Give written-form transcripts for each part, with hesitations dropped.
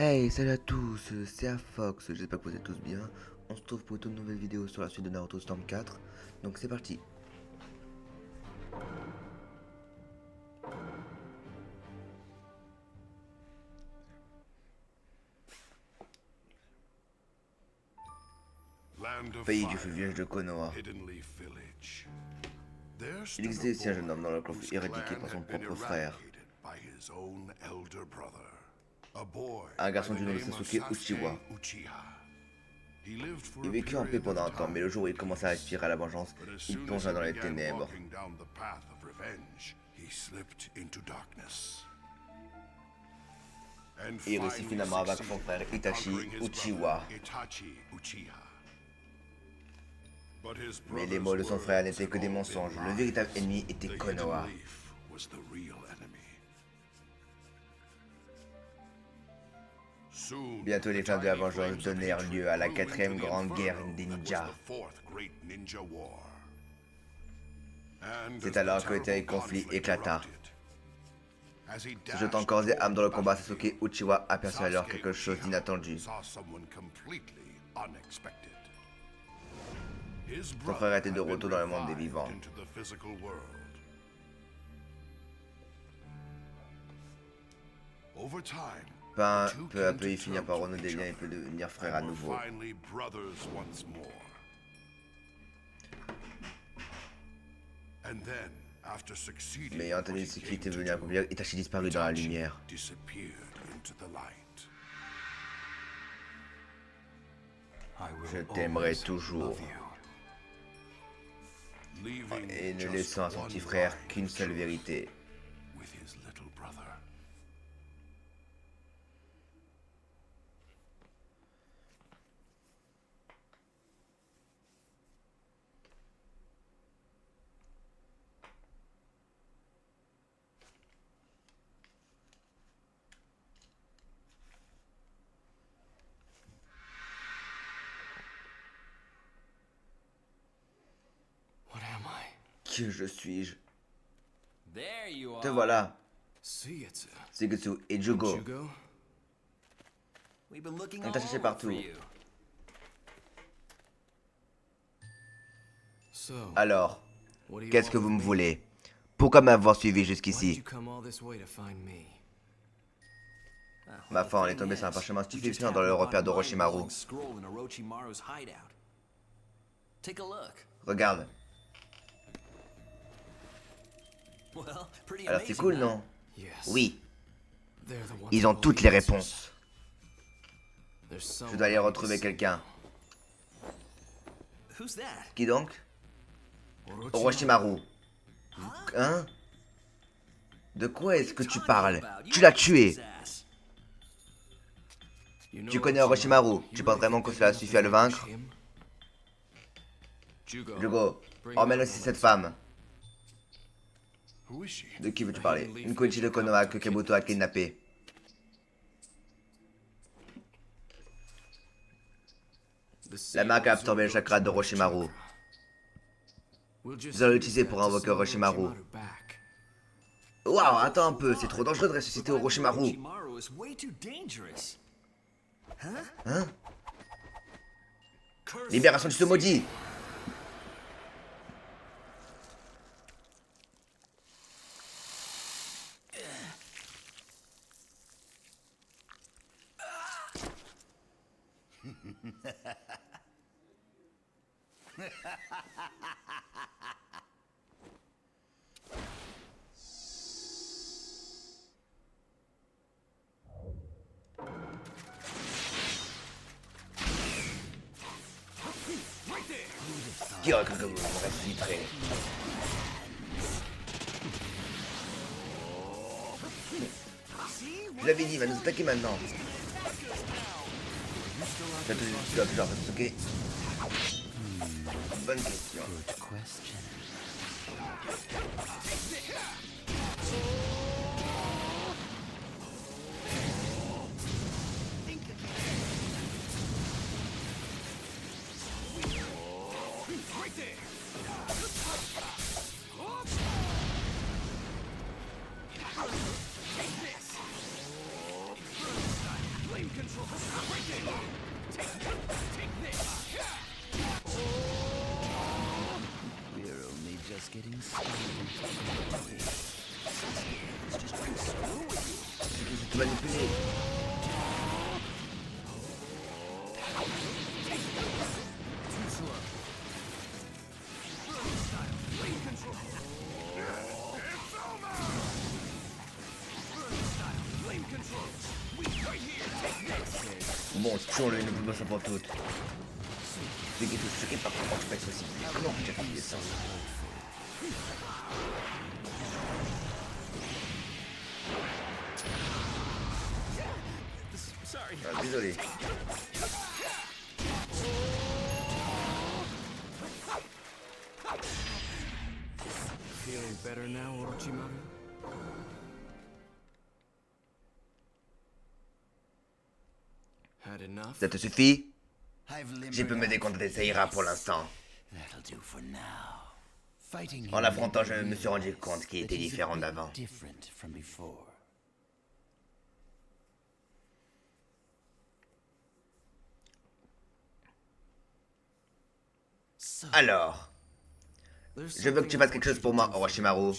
Hey, salut à tous, c'est Afox, j'espère que vous êtes tous bien. On se trouve pour une toute nouvelle vidéo sur la suite de Naruto Storm 4. Donc c'est parti. Pays du feu vierge de Konoha. Il existait ici un jeune homme dont le clan fut éradiqué par son propre frère. Un garçon du nom de Sasuke Uchiwa. Il vécut en paix pendant un temps, mais le jour où il commença à aspirer à la vengeance, il plongea dans les ténèbres. Et il réussit finalement à vaincre son frère Itachi Uchiwa. Mais les mots de son frère n'étaient que des mensonges. Le véritable ennemi était Konoha. Bientôt les flammes de la vengeance donnèrent lieu à la quatrième grande guerre des ninjas. C'est alors que le terrible conflit éclata. Se jetant corps et âme dans le combat, Sasuke Uchiwa aperçut alors quelque chose d'inattendu. Son frère était de retour dans le monde des vivants. Peu à peu, ils finirent par renouer des liens et peut devenir frères à nouveau. Mais ayant entendu ce qui était venu accomplir, Itachi disparut dans la lumière. Je t'aimerai toujours. Et ne laissant à son petit frère qu'une seule vérité. Que je suis-je? Te voilà, Suigetsu et Jugo. On t'a cherché partout. Alors, qu'est-ce que vous me voulez? Pourquoi m'avoir suivi jusqu'ici? Ma foi, on est tombé sur un parchemin stupéfiant dans le repère d'Orochimaru. Regarde. Alors c'est cool, non? Oui. Ils ont toutes les réponses. Je dois aller retrouver quelqu'un. Qui donc? Orochimaru. Hein? De quoi est-ce que tu parles? Tu l'as tué. Tu connais Orochimaru. Tu penses vraiment que cela suffit à le vaincre? Jugo, emmène aussi cette femme. De qui veux-tu parler? Une Koichi de Konoha que Kabuto a kidnappée. La marque a absorbé le chakra d'Orochimaru. Nous allons l'utiliser pour invoquer Orochimaru. Waouh, attends un peu, c'est trop dangereux de ressusciter Orochimaru. Hein? Libération du maudit. Qui aurait cru que vous me ressusciterez? Je l'avais dit, il va nous attaquer maintenant. Tu dois toujours faire Sasuke? Bonne question. We're only just getting started. C'est tout manipulé. Bon, tuons-le une bonne fois pour toutes. Ce qui est tout choqué par comment tu peux être aussi vite. Comment tu as fait ça? Ah, désolé. Feeling better now, Orochimaru? Had enough? Ça te suffit? I've J'ai pu me décontenter, ça ira pour l'instant. That'll do for now. Fighting En l'affrontant, je me suis rendu compte qu'il était différent d'avant. different from before. So, Alors, je veux que tu fasses quelque chose pour moi, Orochimaru.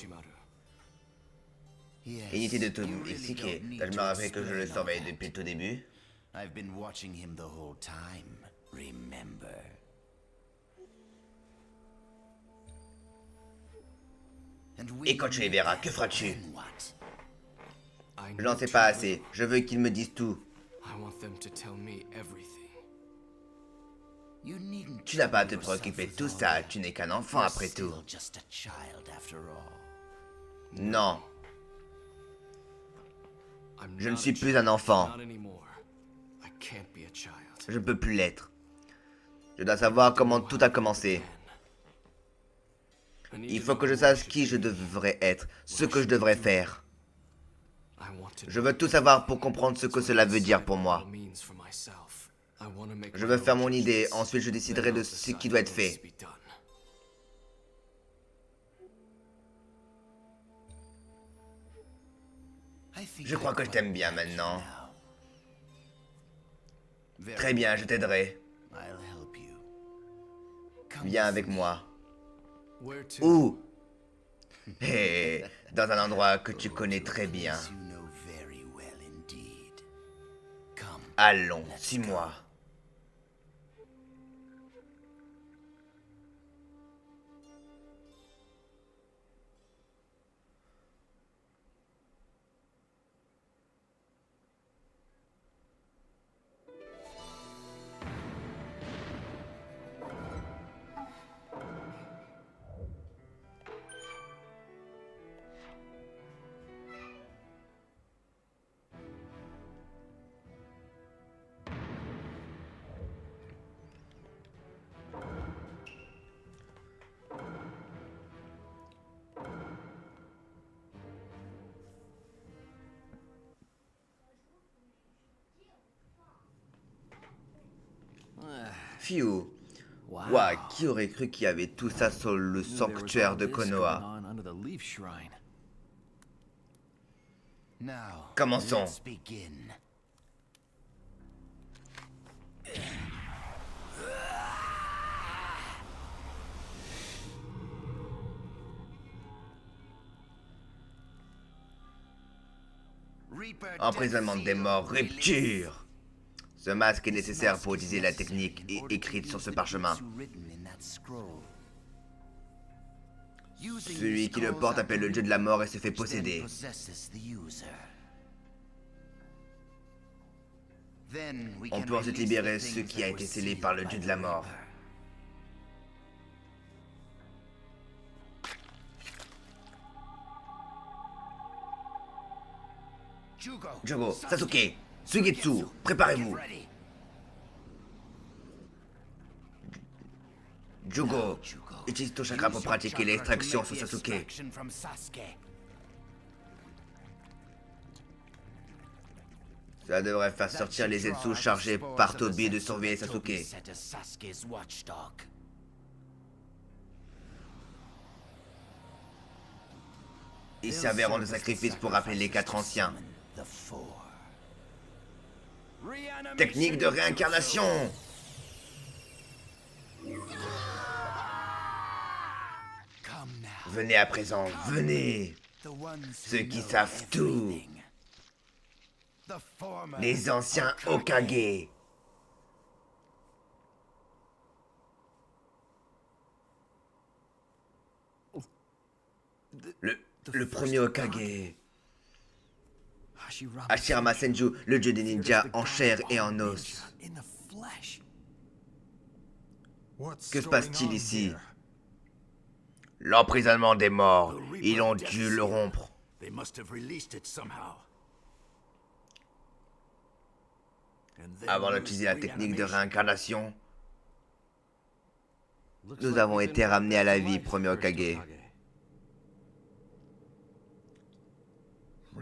yes, Inutile de te you really expliquer. don't need Je me to rappelle que je le explain surveille all that. depuis le tout début. I've been watching him the whole time. Remember? And Et quand tu les verras, que feras-tu? then what? Je n'en sais pas assez. Je veux qu'ils me disent tout. I want them to tell me everything. You needn't Tu n'as pas à te trouble yourself préoccuper de with tout all ça. that. Tu n'es qu'un enfant You're après tout. still just a child after all. Non, I'm je ne not suis a plus child. un enfant. Not anymore. I can't be a child. Je ne peux plus l'être. Je dois savoir comment tout a commencé. I need Il to faut know que je who I sache should qui be. je devrais être, ce que je devrais faire. I want to Je know veux tout savoir pour comprendre ce que cela veut dire pour moi. what it means for myself. I want to make Je my veux own faire mon idée, judgments. ensuite je Then déciderai I'll de ce decide qui doit être what needs fait. to be done. I think Je crois I que je quite t'aime bien like you maintenant. now. Very Très bien, je t'aiderai. well. I'll help you. Come Viens with avec me. moi. Where to? Où? Hé, dans un endroit que tu connais très bien. Place you know very well indeed. Come. Allons, suis-moi. Phew. Ouah, qui aurait cru qu'il y avait tout ça sur le sanctuaire de Konoha? Now, Commençons. let's begin. Reaper Emprisonnement Death des Seal morts, release. rupture. Ce masque est nécessaire pour utiliser la technique in order to écrite sur use ce the parchemin. jutsu written in that scroll. Using Celui the qui le scroll's porte appelle le dieu de la mort et se fait which then posséder. possesses the user. Then we On can peut ensuite release libérer the ce things qui a that été were scellé sealed par le by dieu de the la mort. Reaper. Jogo, Sasuke, Suigetsu, préparez-vous. Jugo, utilise ton chakra pour pratiquer l'extraction sur Sasuke. Cela devrait faire sortir les Zetsu chargés par Tobi de surveiller Sasuke. Ils serviront de sacrifice pour rappeler les 4 anciens. Technique de réincarnation. Venez à présent, venez. Ceux qui savent tout. Les anciens Hokage. Le premier Hokage. Hashirama Senju, le dieu des ninjas en chair et en os. Que se passe-t-il ici? L'emprisonnement des morts. Ils ont dû le rompre. Avant d'utiliser la technique de réincarnation, nous avons été ramenés à la vie, premier Hokage.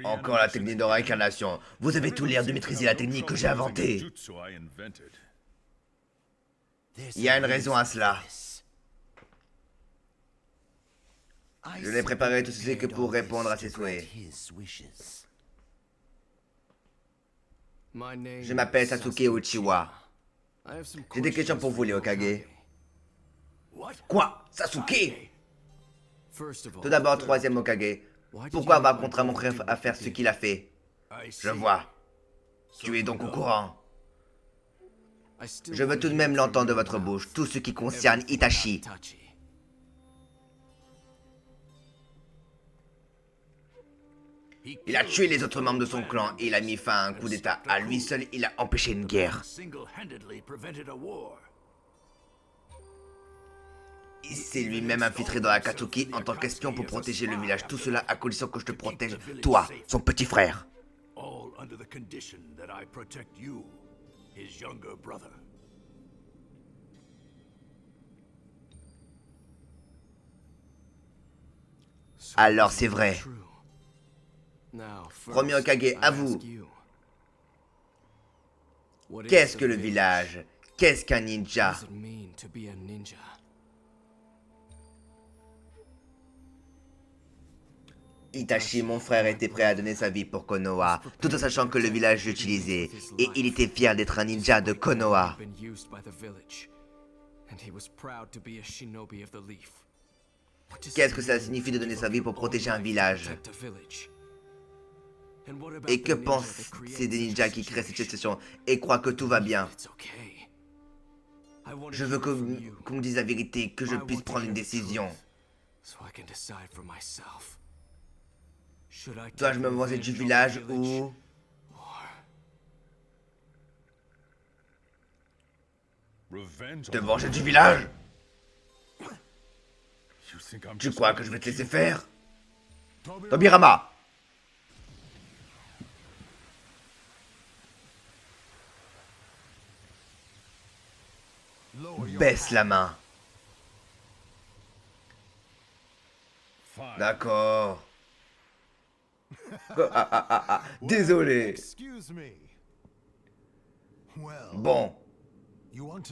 Encore la technique de réincarnation. Vous avez tout l'air de maîtriser la technique que j'ai inventée. Il y a une raison à cela. Je n'ai préparé tout ceci que pour répondre à ses souhaits. Je m'appelle Sasuke Uchiwa. J'ai des questions pour vous, les Hokage. Quoi? Sasuke? Tout d'abord, troisième Hokage. Pourquoi avoir contraint mon frère à faire ce qu'il a fait? Je vois. Tu es donc au courant. Je veux tout de même l'entendre de votre bouche, tout ce qui concerne Itachi. Il a tué les autres membres de son clan et il a mis fin à un coup d'état. À lui seul, il a empêché une guerre. Il s'est lui-même infiltré dans l'Akatsuki en tant qu'espion pour protéger le village. Tout cela à condition que je te protège, toi, son petit frère. Alors c'est vrai. Premier Hokage, à vous. Qu'est-ce que le village? Qu'est-ce qu'un ninja? Itachi, mon frère, était prêt à donner sa vie pour Konoha, tout en sachant que le village l'utilisait, et il était fier d'être un ninja de Konoha. Qu'est-ce que ça signifie de donner sa vie pour protéger un village? Et que pensent ces ninjas qui créent cette situation et croient que tout va bien? Je veux qu'on me dise la vérité, que je puisse prendre une décision. Dois-je me venger du village ou... Te venger du village? Tu crois que je vais te laisser faire? Tobirama! Baisse la main. D'accord. Désolé. Bon.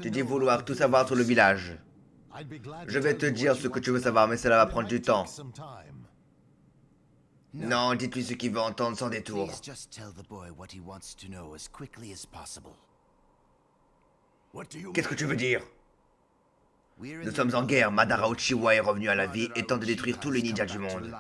Tu dis vouloir tout savoir sur le village. Je vais te dire ce que tu veux savoir, mais cela va prendre du temps. Non, dis-lui ce qu'il veut entendre sans détour. Qu'est-ce que tu veux dire? Nous sommes en guerre. Madara Uchiwa est revenu à la vie et tente de détruire tous les ninjas du monde.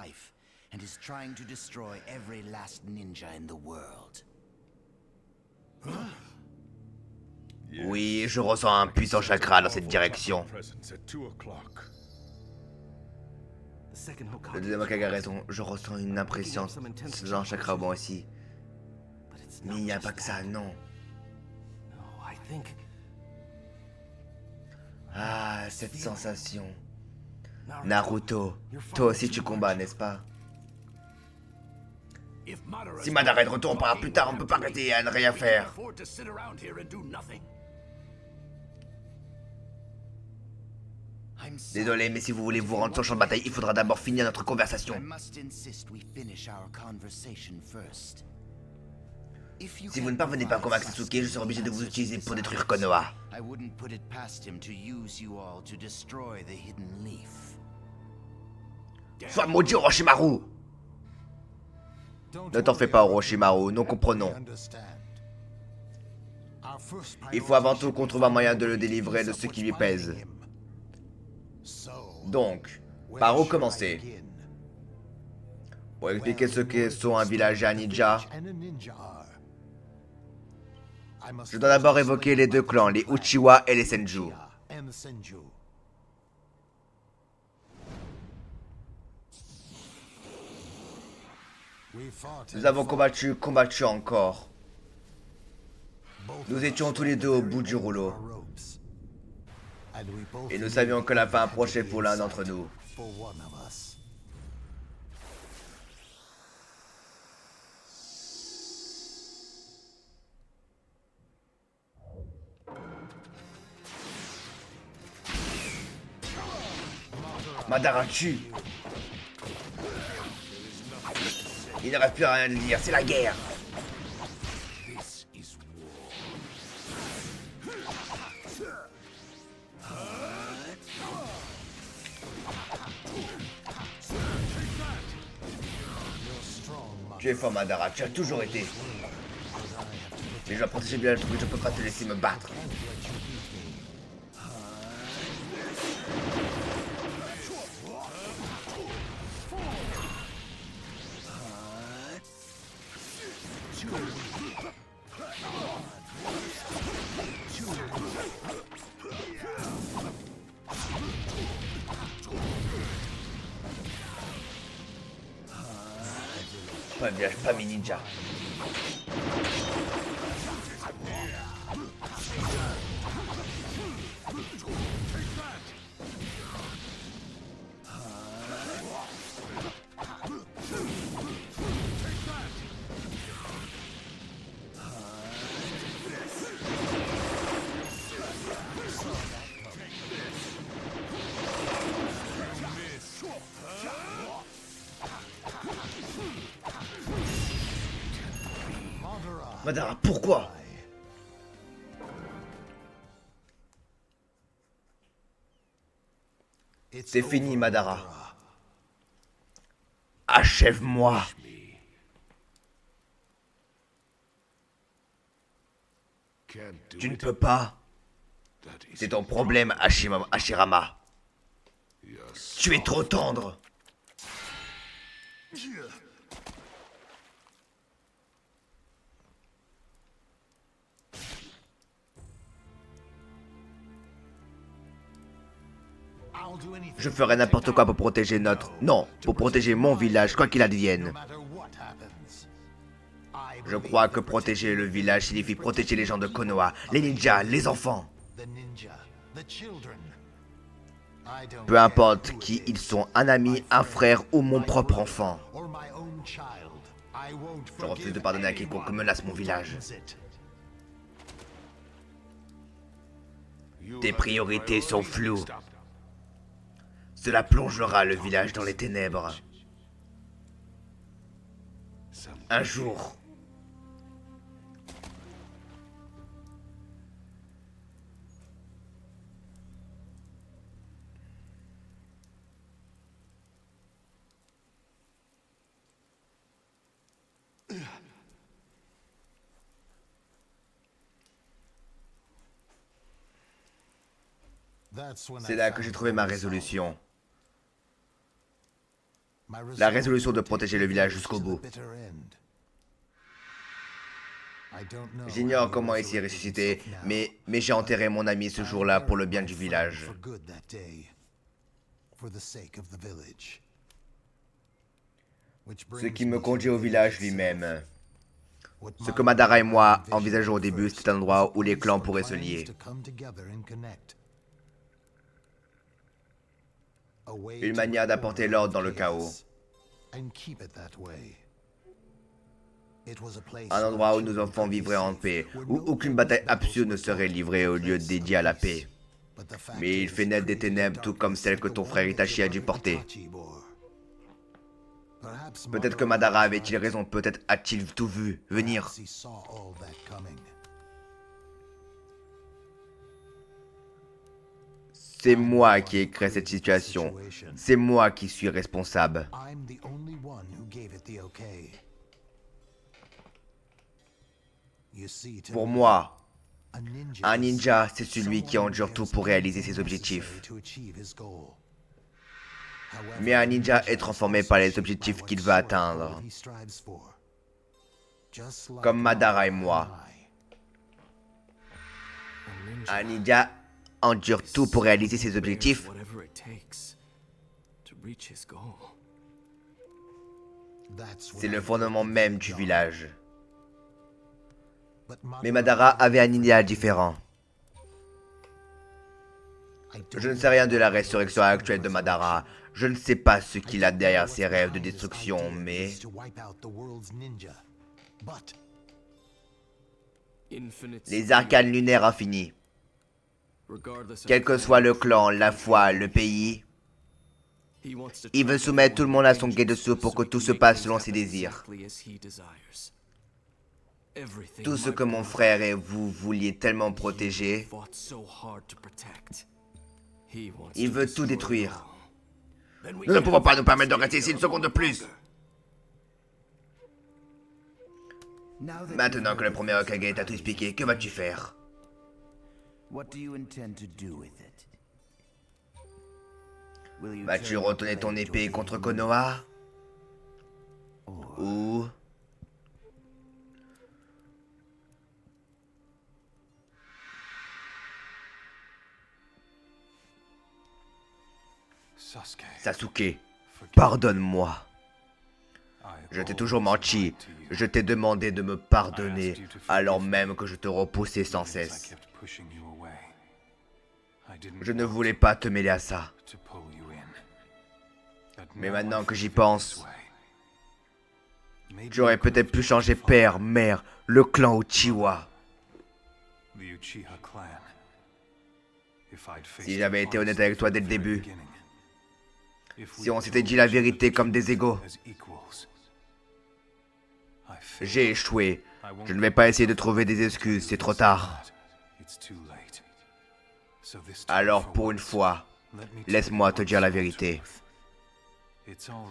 Oui, je ressens un puissant chakra dans cette direction. Le deuxième Hokage a raison, je ressens une impression dans le chakra moi aussi. Mais il n'y a pas que ça, non. Ah, cette sensation. Naruto, toi aussi tu combats, n'est-ce pas? Si Madara est de retour par plus tard, on peut pas arrêter à ne rien faire. Désolé, mais si vous voulez vous rendre sur le champ de bataille, il faudra d'abord finir notre conversation. Si vous ne parvenez pas à convaincre Sasuke, je serai obligé de vous utiliser pour détruire Konoha. Sois maudit, Orochimaru! Ne t'en fais pas, Orochimaru, nous comprenons. Il faut avant tout qu'on trouve un moyen de le délivrer de ce qui lui pèse. Donc, par où commencer? Pour expliquer ce qu'est sont un village et un ninja, je dois d'abord évoquer les deux clans, les Uchiwa et les Senju. Nous avons combattu encore. Nous étions tous les deux au bout du rouleau. Et nous savions que la fin approchait pour l'un d'entre nous. Madara tue. Il ne reste plus rien à dire, c'est la guerre. Tu es fort, Madara, tu as toujours été. Mais je dois protéger bien le truc, je peux pas te laisser me battre. Pas un village, pas mes ninjas. Madara, pourquoi? C'est fini, Madara. Achève-moi. Tu ne peux pas. C'est ton problème, Hashirama. Tu es trop tendre. Je ferai n'importe quoi pour protéger notre... Non, pour protéger mon village, quoi qu'il advienne. Je crois que protéger le village signifie protéger les gens de Konoha, les ninjas, les enfants. Peu importe qui ils sont, un ami, un frère ou mon propre enfant. Je refuse de pardonner à quiconque menace mon village. Tes priorités sont floues. Cela plongera le village dans les ténèbres. Un jour. C'est là que j'ai trouvé ma résolution. La résolution de protéger le village jusqu'au bout. J'ignore comment il s'y est ressuscité, mais j'ai enterré mon ami ce jour-là pour le bien du village. Ce qui me conduit au village lui-même. Ce que Madara et moi envisageons au début, c'est un endroit où les clans pourraient se lier. Une manière d'apporter l'ordre dans le chaos. Un endroit où nos enfants vivraient en paix, où aucune bataille absurde ne serait livrée au lieu dédié à la paix. Mais il fait naître des ténèbres tout comme celles que ton frère Itachi a dû porter. Peut-être que Madara avait-il raison, peut-être a-t-il tout vu venir. C'est moi qui ai créé cette situation. C'est moi qui suis responsable. Pour moi, Un ninja, c'est celui qui endure tout pour réaliser ses objectifs. Mais un ninja est transformé par les objectifs qu'il va atteindre. Comme Madara et moi. Un ninja endure tout pour réaliser ses objectifs. Whatever it takes to reach his goal. C'est le fondement même du village. Mais Madara avait un ninja différent. Je ne sais rien de la résurrection actuelle de Madara. Je ne sais pas ce qu'il a derrière ses rêves de destruction, mais... Les arcanes lunaires infinis. Quel que soit le clan, la foi, le pays, il veut soumettre tout le monde à son Genjutsu pour que tout se passe selon ses désirs. Tout ce que mon frère et vous vouliez tellement protéger, il veut tout détruire. Nous ne pouvons pas nous permettre de rester ici une seconde de plus. Maintenant que le premier Hokage t'a tout expliqué, que vas-tu faire? Vas-tu retourner ton épée contre Konoha? Ou... Sasuke, pardonne-moi. Je t'ai toujours menti. Je t'ai demandé de me pardonner, alors même que je te repoussais sans cesse. Je ne voulais pas te mêler à ça. Mais maintenant que j'y pense, j'aurais peut-être pu changer père, mère, le clan Uchiwa. Si j'avais été honnête avec toi dès le début, si on s'était dit la vérité comme des égaux. J'ai échoué. Je ne vais pas essayer de trouver des excuses, c'est trop tard. Alors pour une fois, laisse-moi te dire la vérité.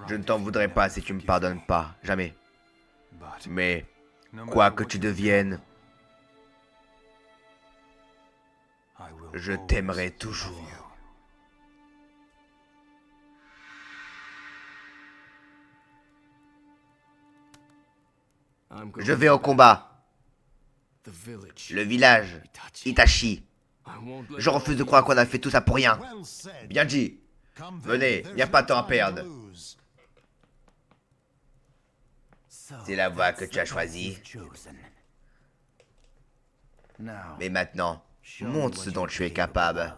Je ne t'en voudrais pas si tu me pardonnes pas, jamais. Mais, quoi que tu deviennes, je t'aimerai toujours. Je vais au combat. Le village, Itachi. Je refuse de croire qu'on a fait tout ça pour rien. Bien dit. Venez, il n'y a pas de temps à perdre. C'est la voie que tu as choisie. Mais maintenant, montre ce dont tu es capable.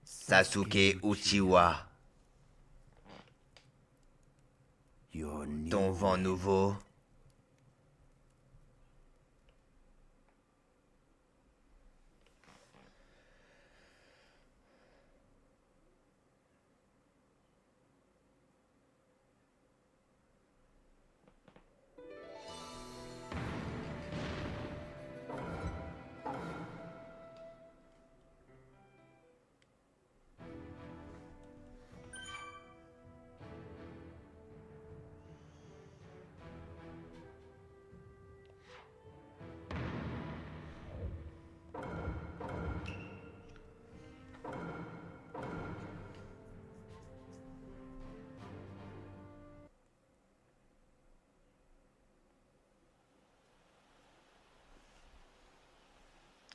Sasuke Uchiwa. Ton vent nouveau.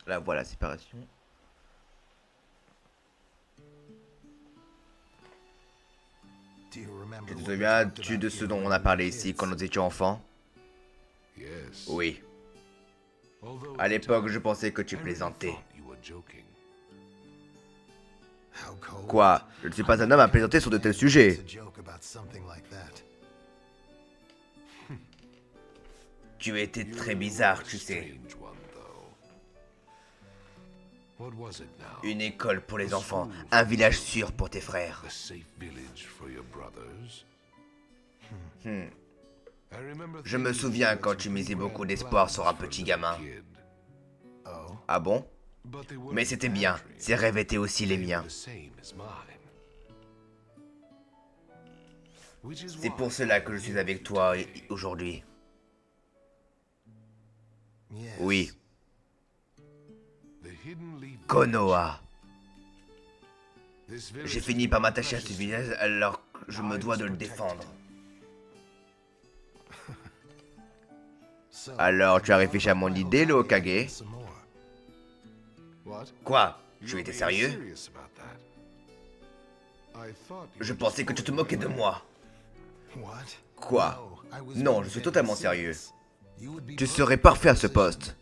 Là, voilà, séparation. Tu te souviens-tu de ce dont on a parlé ici quand nous étions enfants? Oui. À l'époque, je pensais que tu plaisantais. Quoi? Je ne suis pas un homme à plaisanter sur de tels sujets. Tu étais très bizarre, tu sais. Une école pour les enfants, un village sûr pour tes frères. Je me souviens quand tu misais beaucoup d'espoir sur un petit gamin. Ah bon? Mais c'était bien, ses rêves étaient aussi les miens. C'est pour cela que je suis avec toi aujourd'hui. Oui. Konoha. J'ai fini par m'attacher à ce village, alors je me dois de le défendre. Alors, tu as réfléchi à mon idée, le Hokage? Quoi? Tu étais sérieux? Je pensais que tu te moquais de moi. Quoi? Non, je suis totalement sérieux. Tu serais parfait à ce poste.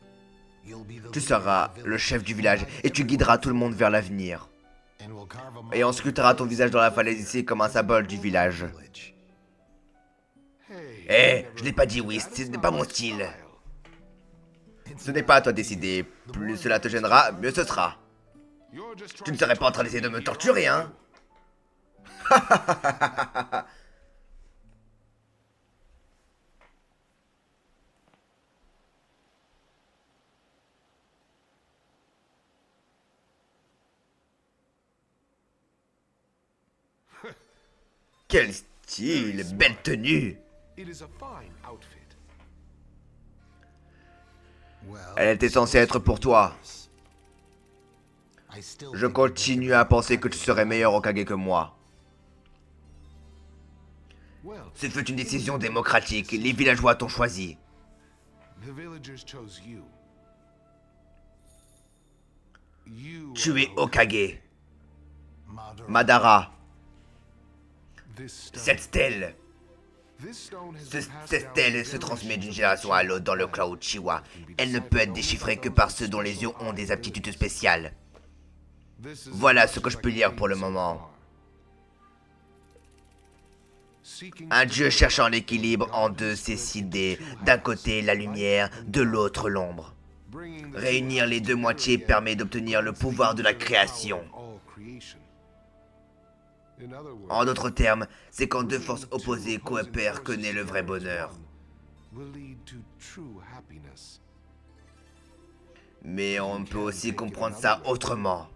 Tu seras le chef du village et tu guideras tout le monde vers l'avenir. Et on sculptera ton visage dans la falaise ici comme un symbole du village. Eh, je n'ai pas dit oui, ce n'est pas mon style. Ce n'est pas à toi de décider. Plus cela te gênera, mieux ce sera. Tu ne serais pas en train d'essayer de me torturer, hein? Quel style, belle tenue. Elle était censée être pour toi. Je continue à penser que tu serais meilleur Hokage que moi. Ce fut une décision démocratique, les villageois t'ont choisi. Tu es Hokage. Madara. Cette stèle. Cette stèle se transmet d'une génération à l'autre dans le clan Uchiwa. Elle ne peut être déchiffrée que par ceux dont les yeux ont des aptitudes spéciales. Voilà ce que je peux lire pour le moment. Un dieu cherchant l'équilibre en deux cécidés, d'un côté la lumière, de l'autre l'ombre. Réunir les deux moitiés permet d'obtenir le pouvoir de la création. En d'autres termes, c'est quand deux forces opposées coopèrent que naît le vrai bonheur. Mais on peut aussi comprendre ça autrement.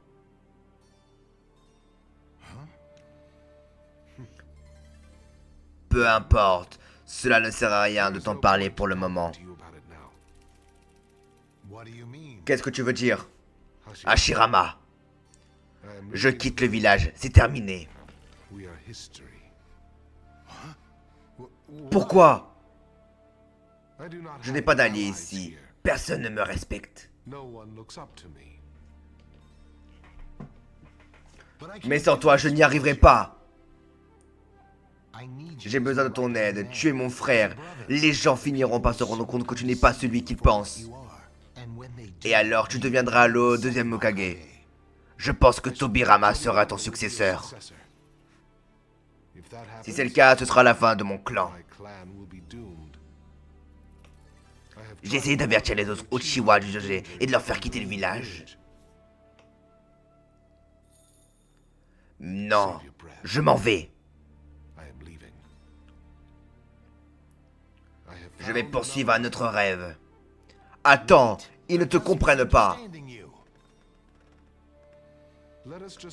Peu importe, cela ne sert à rien de t'en parler pour le moment. Qu'est-ce que tu veux dire? Hashirama. Je quitte le village, c'est terminé. Pourquoi? Je n'ai pas d'allié ici. Personne ne me respecte. Mais sans toi, je n'y arriverai pas. J'ai besoin de ton aide. Tu es mon frère. Les gens finiront par se rendre compte que tu n'es pas celui qu'ils pensent. Et alors, tu deviendras le deuxième Hokage. Je pense que Tobirama sera ton successeur. Si c'est le cas, ce sera la fin de mon clan. J'ai essayé d'avertir les autres Uchiwa du Joge et de leur faire quitter le village. Non, je m'en vais. Je vais poursuivre un autre rêve. Attends, ils ne te comprennent pas.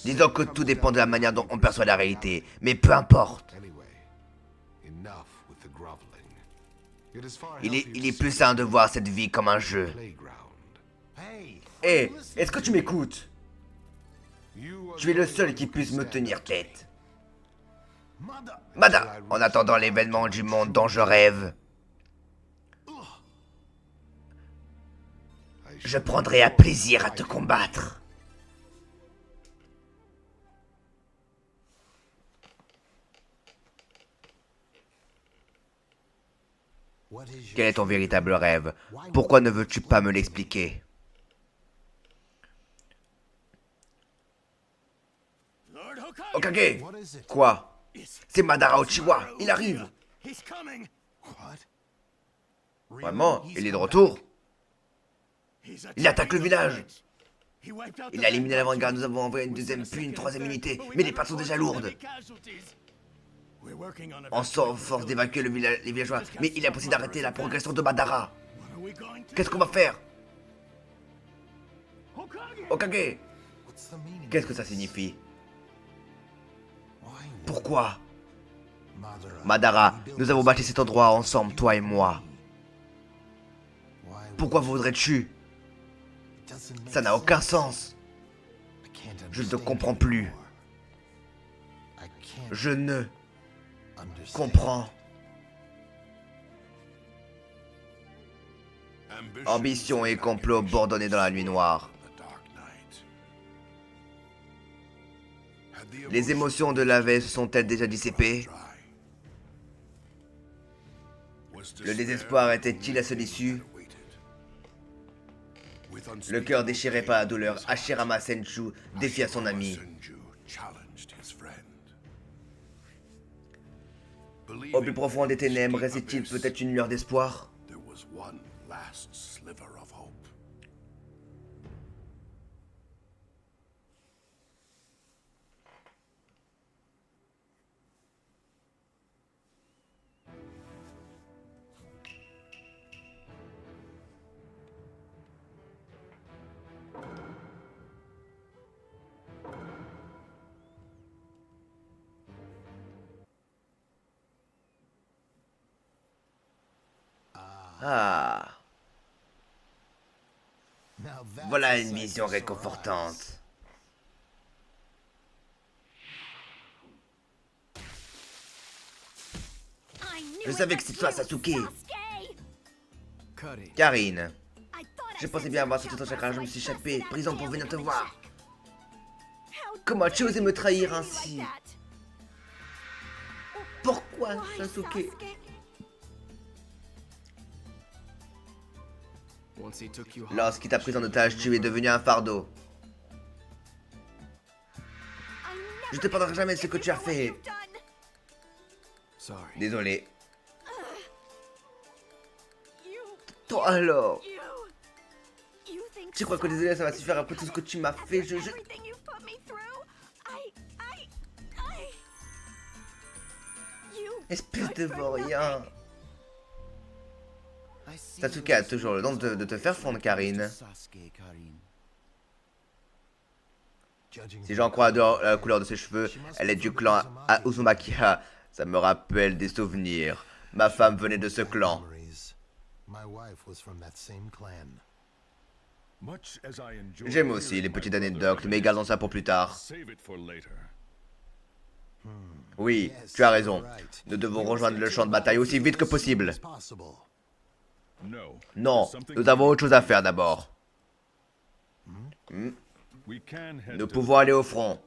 Disons que tout dépend de la manière dont on perçoit la réalité, mais peu importe. Il est plus sain de voir cette vie comme un jeu. Hé, est-ce que tu m'écoutes? Tu es le seul qui puisse me tenir tête. Mada, en attendant l'événement du monde dont je rêve, je prendrai un plaisir à te combattre. Quel est ton véritable rêve? Pourquoi ne veux-tu pas me l'expliquer? Hokage! Quoi? C'est Madara Uchiwa, il arrive! Vraiment? Il est de retour? Il attaque le village! Il a éliminé l'avant-garde, nous avons envoyé une deuxième puis une troisième unité, mais les pertes sont déjà lourdes. On force d'évacuer les villageois, mais il est impossible d'arrêter la progression de Madara. Qu'est-ce qu'on va faire? Hokage! Qu'est-ce que ça signifie? Pourquoi? Madara, nous avons bâti cet endroit ensemble, toi et moi. Pourquoi voudrais-tu? Ça n'a aucun sens. Je ne te comprends plus. Je ne comprends. Ambition et complot bourdonnaient dans la nuit noire. Les émotions de la veille se sont-elles déjà dissipées? Le désespoir était-il la seule issue? Le cœur déchiré par la douleur, Hashirama Senju défia son ami. Au plus profond des ténèbres, restait-il peut-être une lueur d'espoir? Ah, voilà une vision réconfortante. Je savais que c'était toi, Sasuke. Karine, je pensais bien avoir sauté ton chakra, je me suis échappé, prison pour venir te voir. Comment as-tu osé me trahir ainsi? Pourquoi, Sasuke? Lorsqu'il t'a pris en otage, tu es devenu un fardeau. Je te pardonnerai jamais ce que tu as fait. Désolé. Toi alors? Tu crois que désolé ça va suffire après tout ce que tu m'as fait? Espèce de vaurien. Sasuke a toujours le don de te faire fondre, Karine. Si j'en crois à la couleur de ses cheveux, elle est du clan Uzumakiya. Ça me rappelle des souvenirs. Ma femme venait de ce clan. J'aime aussi les petites anecdotes, mais gardons ça pour plus tard. Oui, tu as raison. Nous devons rejoindre le champ de bataille aussi vite que possible. Non, nous avons autre chose à faire d'abord. Nous pouvons aller au front.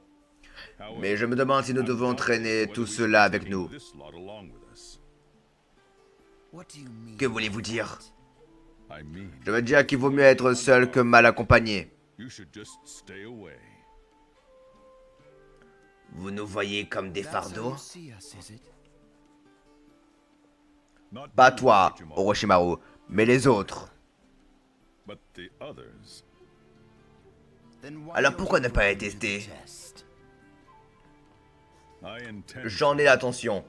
Mais je me demande si nous devons traîner tout cela avec nous. Que voulez-vous dire? Je veux dire qu'il vaut mieux être seul que mal accompagné. Vous nous voyez comme des fardeaux? Pas toi, Orochimaru, mais les autres. Alors pourquoi ne pas les tester? J'en ai l'attention.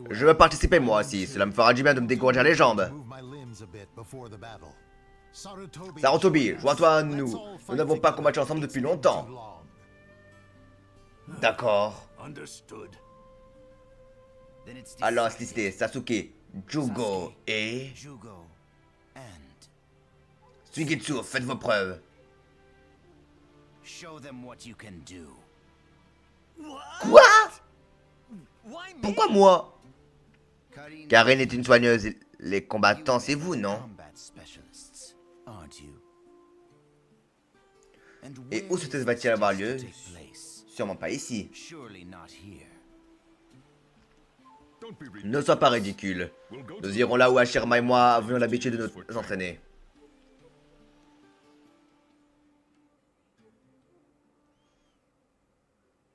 Je veux participer moi aussi, cela me fera du bien de me dégourdir les jambes. Sarutobi, joins-toi à nous. Nous n'avons pas combattu ensemble depuis longtemps. D'accord. Alors assistez, Sasuke, Jugo et... Suigetsu, faites vos preuves. Quoi? Pourquoi moi? Karine est une soigneuse. Les combattants, c'est vous, non? Et où ce test va-t-il avoir lieu? Sûrement pas ici. Ne sois pas ridicule. Nous irons là où Hashirama et moi avons l'habitude de nous entraîner.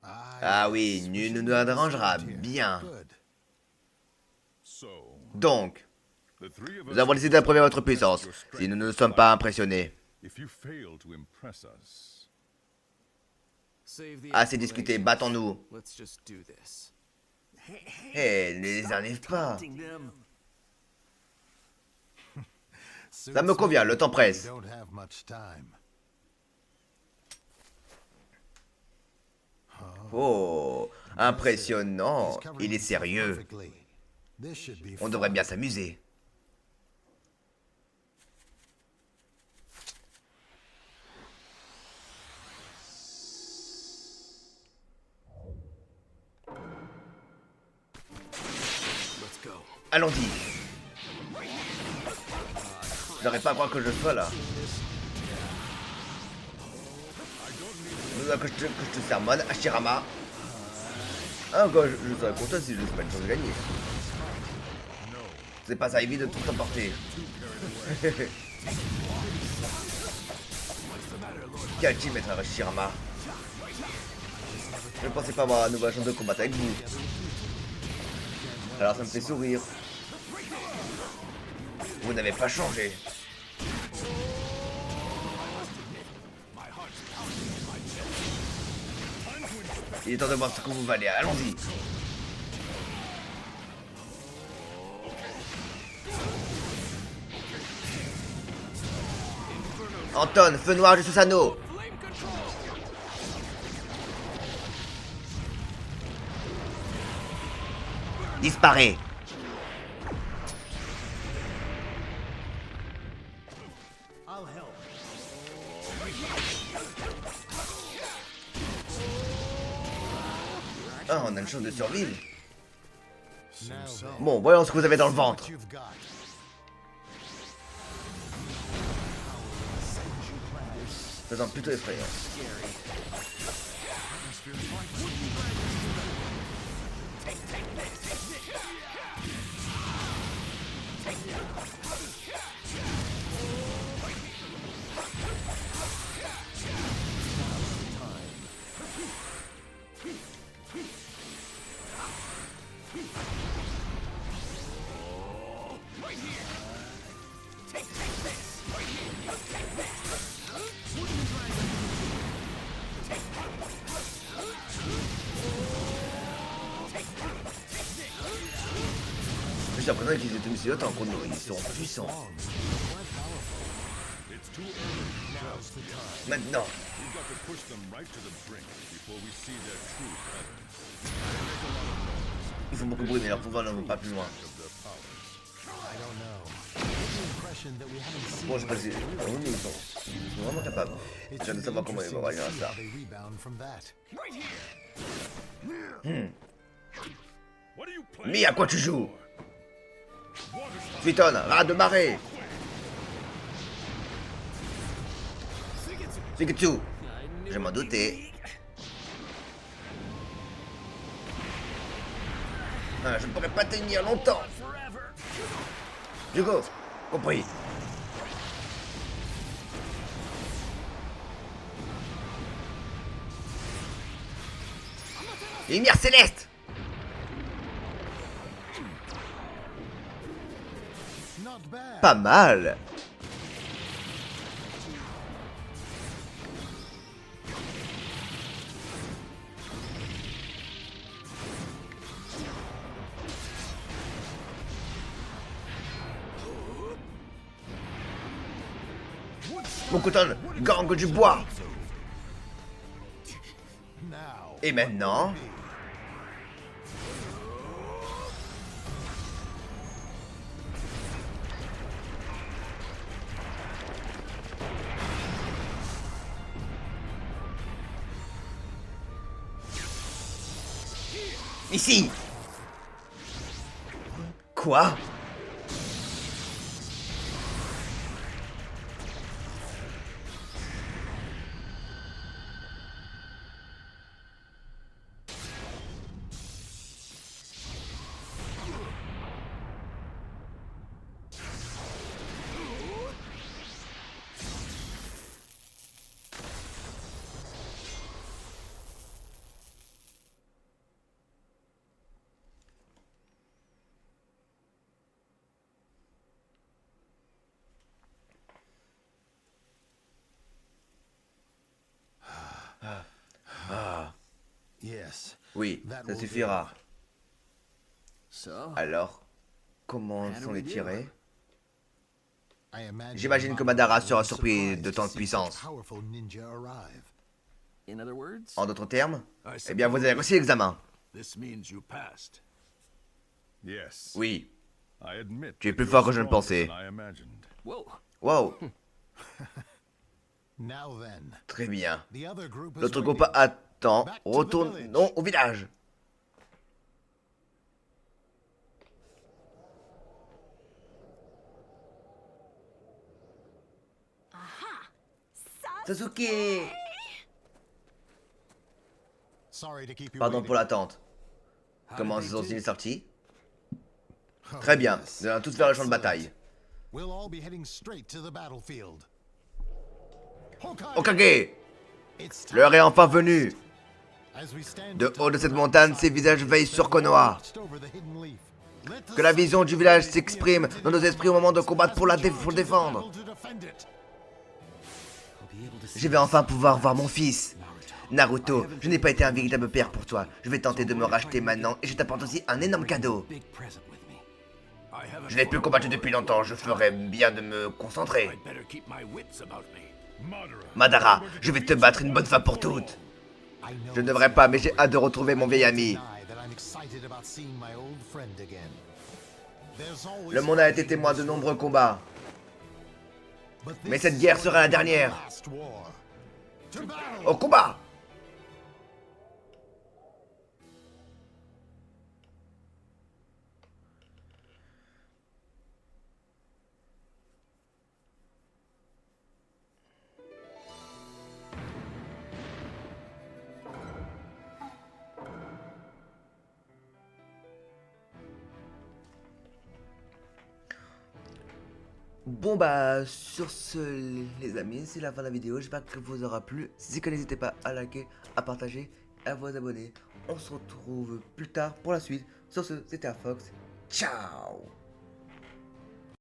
Ah oui, nul ne nous dérangera. Bien. Donc, nous avons décidé d'approuver votre puissance, si nous ne sommes pas impressionnés. Assez discuté, battons-nous. Hé, ne les arrive pas. Ça me convient, le temps presse. Oh, impressionnant. Il est sérieux. On devrait bien s'amuser. Let's go. Allons-y. J'arrive pas à croire que je sois là. Que je te sermonne, Hashirama. Ah, quoi, je serais content si je laisse pas une chance de gagner. C'est pas ça évident de tout emporter. Quel team être un Hashirama. Je ne pensais pas avoir un nouveau chance de combattre avec vous. Alors ça me fait sourire. Vous n'avez pas changé. Il est temps de voir ce que vous valez. Allons-y. Anton, feu noir de Susano. Disparaît. Ah, on a une chance de survivre. Bon, voyons ce que vous avez dans le ventre. Ça sent plutôt effrayant. J'ai l'impression qu'ils étaient aussi autant contre nous, ils sont puissants. Maintenant. Ils font beaucoup de bruit, mais leur pouvoir ne va pas plus loin. Bon, je sais pas si... Oui, ils sont vraiment capables. J'ai hâte de savoir comment ils vont réagir à ça. Mais à quoi tu joues? Suiton, rat de marée. Suigetsu. Je m'en doutais. Ah, je ne pourrais pas tenir longtemps. Jugo, compris. Lumière céleste. Pas mal. Mokuton, gang du bois. Et maintenant... Ici. Quoi? Oui, ça suffira. Alors, comment sont les tirés? J'imagine que Madara sera surpris de tant de puissance. En d'autres termes, eh bien vous avez réussi l'examen. Oui. Tu es plus fort que je ne pensais. Wow. Très bien. L'autre groupe attend. Retournons au village. Sasuke! Pardon pour l'attente. Comment se sont-ils sortis? Très bien, nous allons tous vers le champ de bataille. Hokage! L'heure est enfin venue! De haut de cette montagne, ses visages veillent sur Konoha. Que la vision du village s'exprime dans nos esprits au moment de combattre pour le défendre. Je vais enfin pouvoir voir mon fils. Naruto, je n'ai pas été un véritable père pour toi. Je vais tenter de me racheter maintenant et je t'apporte aussi un énorme cadeau. Je n'ai plus combattu depuis longtemps, je ferais bien de me concentrer. Madara, je vais te battre une bonne fois pour toutes. Je ne devrais pas, mais j'ai hâte de retrouver mon vieil ami. Le monde a été témoin de nombreux combats. Mais cette guerre sera la dernière. Au combat! Bon bah sur ce les amis, c'est la fin de la vidéo, j'espère que vous aura plu. Si c'est le cas, n'hésitez pas à liker, à partager, à vous abonner. On se retrouve plus tard pour la suite. Sur ce, c'était Fox. Ciao.